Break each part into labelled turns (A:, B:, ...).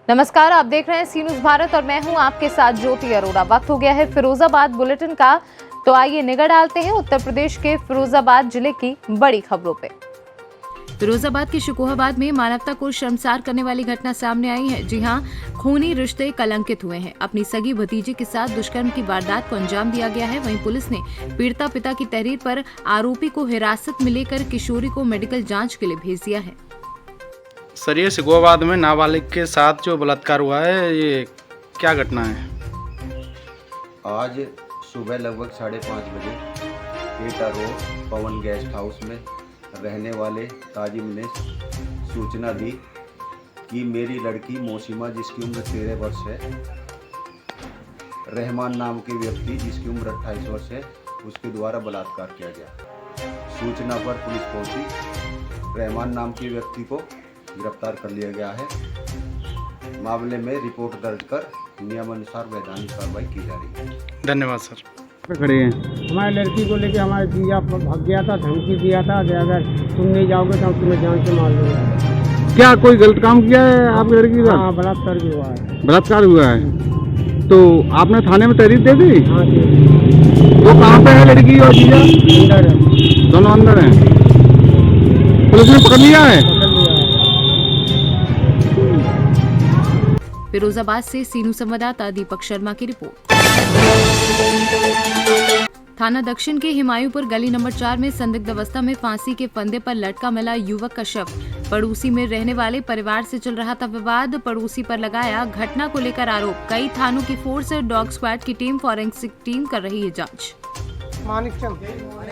A: नमस्कार, आप देख रहे हैं सी न्यूज़ भारत और मैं हूं आपके साथ ज्योति अरोड़ा। वक्त हो गया है फिरोजाबाद बुलेटिन का, तो आइए निगाह डालते हैं उत्तर प्रदेश के फिरोजाबाद जिले की बड़ी खबरों पे। फिरोजाबाद के शिकोहाबाद में मानवता को शर्मसार करने वाली घटना सामने आई है। जी हां, खूनी रिश्ते कलंकित हुए हैं। अपनी सगी भतीजी के साथ दुष्कर्म की वारदात को अंजाम दिया गया है। वहीं पुलिस ने पीड़िता पिता की तहरीर पर आरोपी को हिरासत में लेकर किशोरी को मेडिकल जाँच के लिए भेज दिया है।
B: सर, ये शिकोहाबाद में नाबालिग के साथ जो बलात्कार हुआ है, ये क्या घटना है?
C: आज सुबह लगभग 5:30 बजे एटा रोड पवन गेस्ट हाउस में रहने वाले ताजिम ने सूचना दी कि मेरी लड़की मौसीमा, जिसकी उम्र 13 वर्ष है, रहमान नाम के व्यक्ति जिसकी उम्र 28 वर्ष है, उसके द्वारा बलात्कार किया गया। सूचना पर पुलिस पहुंची। रहमान नाम के व्यक्ति को गिरफ्तार कर लिया गया है। मामले में रिपोर्ट दर्ज कर नियमानुसार वैधानिक कार्रवाई की जा रही है।
B: धन्यवाद सर।
D: खड़े हैं। हमारी लड़की को लेके हमारे जीजा भाग गया था, धमकी दिया था कि अगर तुम नहीं जाओगे तो तुम्हें जान से मार दूंगा।
E: क्या कोई गलत काम किया है आपकी लड़की का?
D: हाँ, बलात्कार भी हुआ है।
E: बलात्कार हुआ है तो आपने थाने में तहरीर दे दी?
D: हाँ जी।
E: वो कहाँ पे है लड़की और जीजा?
D: अंदर है।
E: दोनों अंदर हैं। पुलिस ने पकड़ लिया है?
A: फिरोजाबाद से सीनू संवाददाता दीपक शर्मा की रिपोर्ट। थाना दक्षिण के हिमायूपुर गली नंबर 4 में संदिग्ध अवस्था में फांसी के फंदे पर लटका मिला युवक का शव। पड़ोसी में रहने वाले परिवार से चल रहा था विवाद। पड़ोसी पर लगाया घटना को लेकर आरोप। कई थानों की फोर्स, डॉग स्क्वाड की टीम, फॉरेंसिक टीम कर रही है जांच।
F: मानिकचंद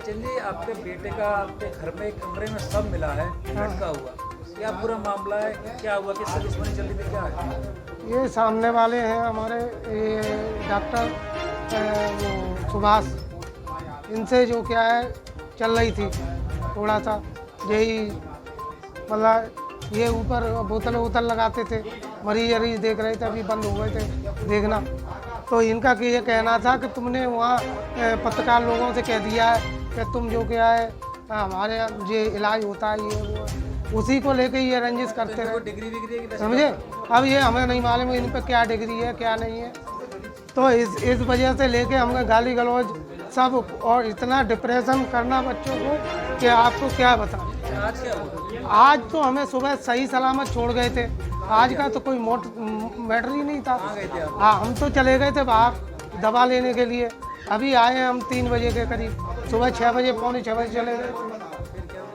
F: जी, आपके बेटे का आपके घर में कमरे में सब मिला है, लटका हुआ। क्या पूरा मामला है? क्या हुआ? किससे दुश्मनी चल रही थी? क्या है?
D: ये सामने वाले हैं हमारे डॉक्टर सुभाष, इनसे जो क्या है चल रही थी थोड़ा सा, यही मतलब ये ऊपर बोतल वोतल लगाते थे, मरीज वरीज देख रहे थे, अभी बंद हो गए थे देखना। तो इनका ये कहना था कि तुमने वहाँ पत्रकार लोगों से कह दिया है कि तुम जो क्या है हमारे ये इलाज होता है, ये वो, उसी को लेके ये रंजिश करते रहे।
F: डिग्री
D: समझे? अब ये हमें नहीं मालूम इन पर क्या डिग्री है क्या नहीं है। तो इस वजह से लेके हमें गाली गलौज सब, और इतना डिप्रेशन करना बच्चों को कि आपको क्या बताएं।
F: आज क्या हुआ?
D: आज तो हमें सुबह सही सलामत छोड़ गए थे। आज का तो कोई मैटर ही नहीं था। हाँ, हम तो चले गए थे बाहर दवा लेने के लिए। अभी आए हम 3 बजे के करीब। सुबह 6 बजे, पौने 6 बजे चले गए थे।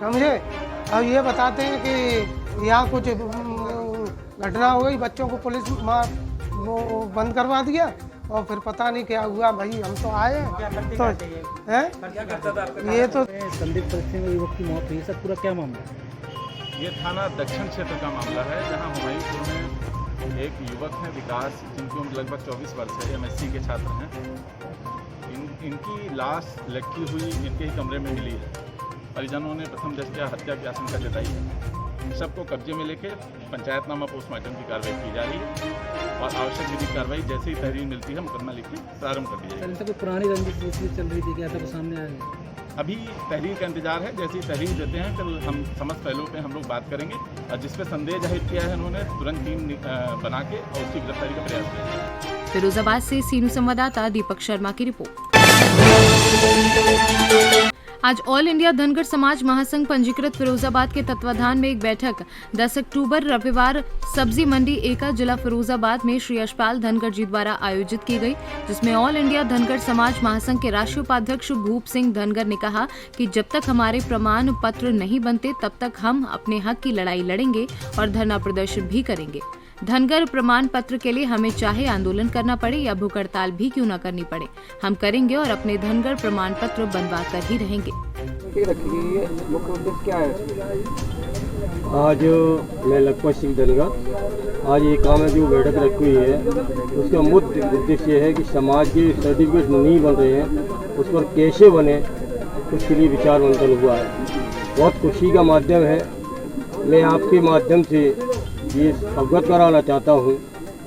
D: समझे? अब ये बताते हैं कि यहाँ कुछ घटना हो गई, बच्चों को पुलिस वो बंद करवा दिया और फिर पता नहीं क्या हुआ। भाई हम तो आए तो है ये तो
F: संदिग्ध परिस्थिति में युवक की मौत हुई। सब पूरा क्या मामला है?
G: ये थाना दक्षिण क्षेत्र का मामला है, जहां हुमायूंपुर में एक युवक है विकास, जिनकी उम्र लगभग 24 वर्ष है, MSc के छात्र हैं। इनकी लाश लटकी हुई इनके ही कमरे में मिली है। परिजनों ने प्रथम दृष्टया हत्या की आशंका जताई है। सबको कब्जे में लेकर पंचायतनामा पोस्टमार्टम की कार्रवाई की जा रही है और आवश्यक विधिक कार्रवाई जैसे ही तहरीर मिलती है मुकदमा लिख के प्रारंभ कर दिया जाएगा।
F: कोई पुरानी रंजिश चल रही थी, क्या सब सामने आया?
G: अभी तहरीर का इंतजार है। जैसे ही तहरीर देते हैं फिर हम समस्त पहलुओं पे हम लोग बात करेंगे और जिस पे संदेह जाहिर किया है उन्होंने तुरंत टीम बना के और उसकी गिरफ्तारी का प्रयास किया।
A: फिरोजाबाद से सीनू संवाददाता दीपक शर्मा की रिपोर्ट। आज ऑल इंडिया धनगर समाज महासंघ पंजीकृत फिरोजाबाद के तत्वाधान में एक बैठक 10 अक्टूबर रविवार सब्जी मंडी एका जिला फिरोजाबाद में श्री यशपाल धनगर जी द्वारा आयोजित की गई, जिसमें ऑल इंडिया धनगर समाज महासंघ के राष्ट्रीय उपाध्यक्ष भूप सिंह धनगर ने कहा कि जब तक हमारे प्रमाण पत्र नहीं बनते तब तक हम अपने हक की लड़ाई लड़ेंगे और धरना प्रदर्शन भी करेंगे। धनगर प्रमाण पत्र के लिए हमें चाहे आंदोलन करना पड़े या भूख हड़ताल भी क्यों न करनी पड़े, हम करेंगे और अपने धनगर प्रमाण पत्र बनवा कर ही रहेंगे।
D: मुख्य उद्देश्य क्या है?
H: आज मैं लखपत सिंह धनगर, आज ये काम है जो बैठक रखी हुई है, उसका मुख्य उद्देश्य ये है कि समाज के सर्टिफिकेट नहीं बन रहे हैं, उस पर कैसे बने, उसके लिए विचार मंथन हुआ है। बहुत खुशी का माध्यम है। मैं आपके माध्यम से ये अवगत कराना चाहता हूँ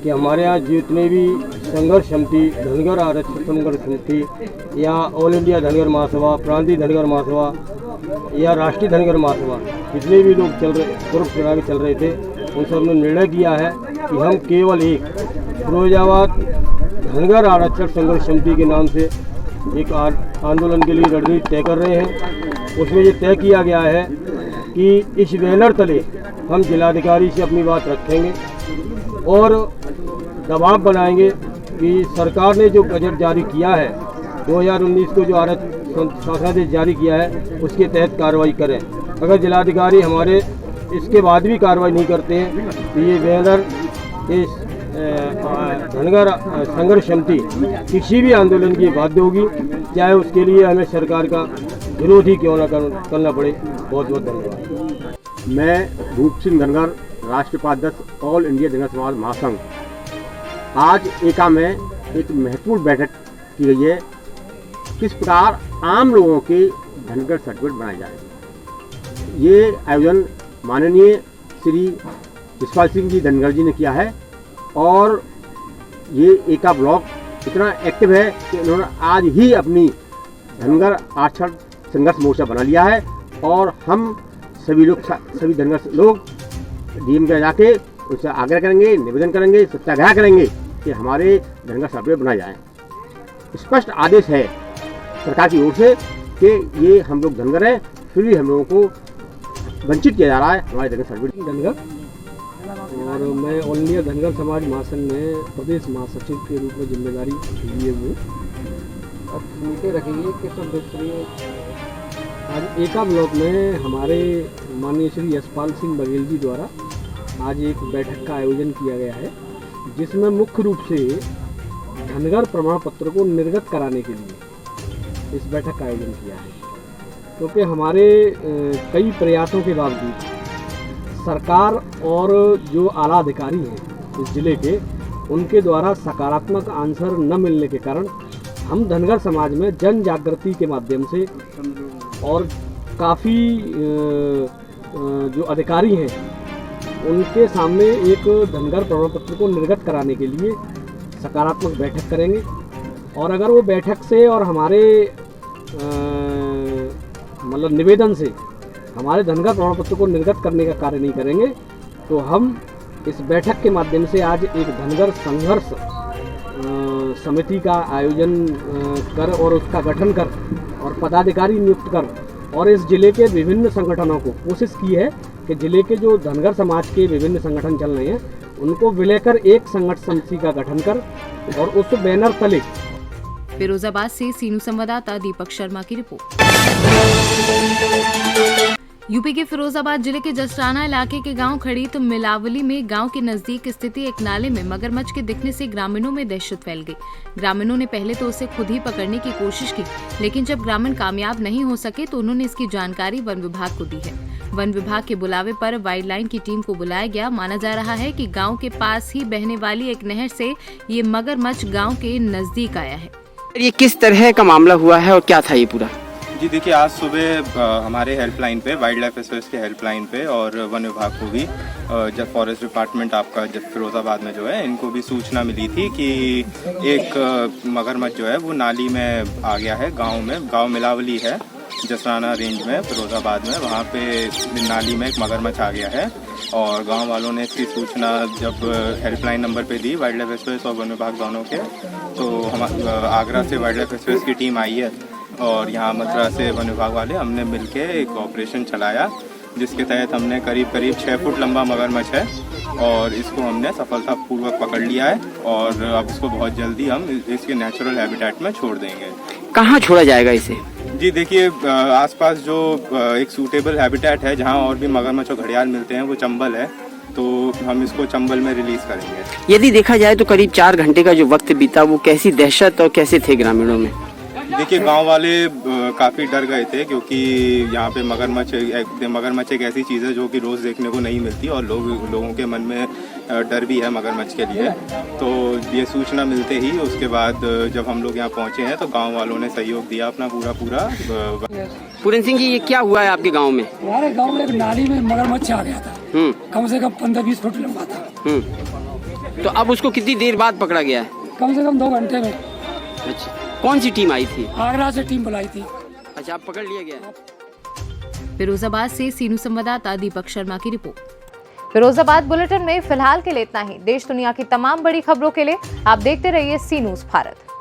H: कि हमारे यहाँ जितने भी संघर्ष समिति, धनगर आरक्षित संघर्ष समिति या ऑल इंडिया धनगर महासभा, प्रांतीय धनगर महासभा या राष्ट्रीय धनगर महासभा, जितने भी लोग चल रहे ग्रुप चला के चल रहे थे, उन सब ने निर्णय किया है कि हम केवल एक फिरोजाबाद धनगर आरक्षण संघर्ष समिति के नाम से एक आंदोलन के लिए रणनीति तय कर रहे हैं। उसमें ये तय किया गया है कि इस बैनर तले हम जिलाधिकारी से अपनी बात रखेंगे और दबाव बनाएंगे कि सरकार ने जो बजट जारी किया है 2019 को जो शासनादेश जारी किया है उसके तहत कार्रवाई करें। अगर जिलाधिकारी हमारे इसके बाद भी कार्रवाई नहीं करते हैं तो ये बैनर इस धनगर संघर्ष समिति किसी भी आंदोलन की बाध्य होगी, चाहे उसके लिए हमें सरकार का विरोध ही क्यों ना करना पड़े। बहुत बहुत धन्यवाद।
I: मैं रूप सिंह धनगर, राष्ट्रीय उपाध्यक्ष ऑल इंडिया धनगर समाज महासंघ। आज एका में एक महत्वपूर्ण बैठक की गई है, किस प्रकार आम लोगों के धनगर सर्टिफिकेट बनाए जाए। ये आयोजन माननीय श्री यशपाल सिंह जी धनगर जी ने किया है और ये एका ब्लॉक इतना एक्टिव है कि उन्होंने आज ही अपनी धनगर आरक्षण संघर्ष मोर्चा बना लिया है और हम सभी धनगर लोग डीएम के जाके उससे आग्रह करेंगे, निवेदन करेंगे, सत्याग्रह करेंगे कि हमारे धनगर सर्टिफिकेट बनाए जाए। स्पष्ट आदेश है सरकार की ओर से कि ये हम लोग धनगर हैं, फिर भी हम लोगों को वंचित किया जा रहा है हमारे धनगर सर्टिफिकेट।
H: धनगर और मैं ऑल इंडिया धनगर समाज महासंघ में प्रदेश महासचिव के रूप में जिम्मेदारी लिए हुए और समिति रखेंगे कि सब आज एका ब्लॉक में हमारे माननीय श्री यशपाल सिंह बघेल जी द्वारा आज एक बैठक का आयोजन किया गया है, जिसमें मुख्य रूप से धनगर प्रमाण पत्र को निर्गत कराने के लिए इस बैठक का आयोजन किया है। क्योंकि हमारे कई प्रयासों के बावजूद सरकार और जो आला अधिकारी हैं इस जिले के, उनके द्वारा सकारात्मक आंसर न मिलने के कारण हम धनगर समाज में जन जागृति के माध्यम से और काफ़ी जो अधिकारी हैं उनके सामने एक धनगर प्रमाण पत्र को निर्गत कराने के लिए सकारात्मक बैठक करेंगे। और अगर वो बैठक से और हमारे मतलब निवेदन से हमारे धनगर प्रमाण पत्र को निर्गत करने का कार्य नहीं करेंगे तो हम इस बैठक के माध्यम से आज एक धनगर संघर्ष समिति का आयोजन कर और उसका गठन कर और पदाधिकारी नियुक्त कर और इस जिले के विभिन्न संगठनों को कोशिश की है कि जिले के जो धनगर समाज के विभिन्न संगठन चल रहे हैं उनको विलय कर एक संगठन समिति का गठन कर और उस बैनर तले।
A: फिरोजाबाद से सीनू संवाददाता दीपक शर्मा की रिपोर्ट। यूपी के फिरोजाबाद जिले के जसराना इलाके के गांव खड़ीत मिलावली में गांव के नजदीक स्थित एक नाले में मगरमच्छ के दिखने से ग्रामीणों में दहशत फैल गई। ग्रामीणों ने पहले तो उसे खुद ही पकड़ने की कोशिश की, लेकिन जब ग्रामीण कामयाब नहीं हो सके तो उन्होंने इसकी जानकारी वन विभाग को दी है। वन विभाग के बुलावे पर वाइल्ड लाइन की टीम को बुलाया गया। माना जा रहा है कि गाँव के पास ही बहने वाली एक नहर से ये मगरमच्छ गाँव के नजदीक आया है।
J: ये किस तरह का मामला हुआ है और क्या था ये पूरा?
K: जी देखिए, आज सुबह हमारे हेल्पलाइन पे, वाइल्ड लाइफ एसओएस के हेल्पलाइन पे और वन विभाग को भी, जब फॉरेस्ट डिपार्टमेंट आपका जब फिरोजाबाद में जो है, इनको भी सूचना मिली थी कि एक मगरमच्छ जो है वो नाली में आ गया है गांव में। गांव मिलावली है जसराना रेंज में फिरोजाबाद में, वहाँ पे नाली में एक मगरमच्छ आ गया है और गांव वालों ने इसकी सूचना जब हेल्पलाइन नंबर पे दी वाइल्ड लाइफ एसओएस और वन विभाग दोनों के, तो हम आगरा से वाइल्ड लाइफ एसओएस की टीम आई है और यहाँ मथुरा से वन विभाग वाले हमने मिलके एक ऑपरेशन चलाया, जिसके तहत हमने करीब 6 फुट लंबा मगरमच्छ है और इसको हमने सफलतापूर्वक पकड़ लिया है और अब इसको बहुत जल्दी हम इसके नेचुरल हैबिटेट में छोड़ देंगे।
J: कहाँ छोड़ा जाएगा इसे?
K: जी देखिए, आसपास जो एक सूटेबल हैबिटेट है जहाँ और भी मगरमच्छ और घड़ियाल मिलते हैं वो चंबल है, तो हम इसको चंबल में रिलीज करेंगे।
J: यदि देखा जाए तो करीब 4 घंटे का जो वक्त बीता वो कैसी दहशत और कैसे थे ग्रामीणों में?
K: देखिए, गांव वाले काफ़ी डर गए थे क्योंकि यहाँ पे मगरमच्छ एक ऐसी चीज़ है जो कि रोज़ देखने को नहीं मिलती और लोगों के मन में डर भी है मगरमच्छ के लिए। तो ये सूचना मिलते ही उसके बाद जब हम लोग यहाँ पहुँचे हैं तो गांव वालों ने सहयोग दिया अपना पूरा।
J: पूरन सिंह जी, ये क्या हुआ है आपके गाँव में?
L: हमारे गाँव में एक नाली में मगरमच्छ आ गया था, कम से कम 15-20 फुट लंबा था।
J: तो अब उसको कितनी देर बाद पकड़ा गया है?
L: कम से कम 2 घंटे में।
J: अच्छा, कौन सी टीम आई थी?
L: आगरा से टीम बुलाई थी।
J: अच्छा, आप पकड़ लिया गया?
A: फिरोजाबाद से सीनू संवाददाता दीपक शर्मा की रिपोर्ट। फिरोजाबाद बुलेटिन में फिलहाल के लिए इतना ही। देश दुनिया की तमाम बड़ी खबरों के लिए आप देखते रहिए सी न्यूज़ भारत।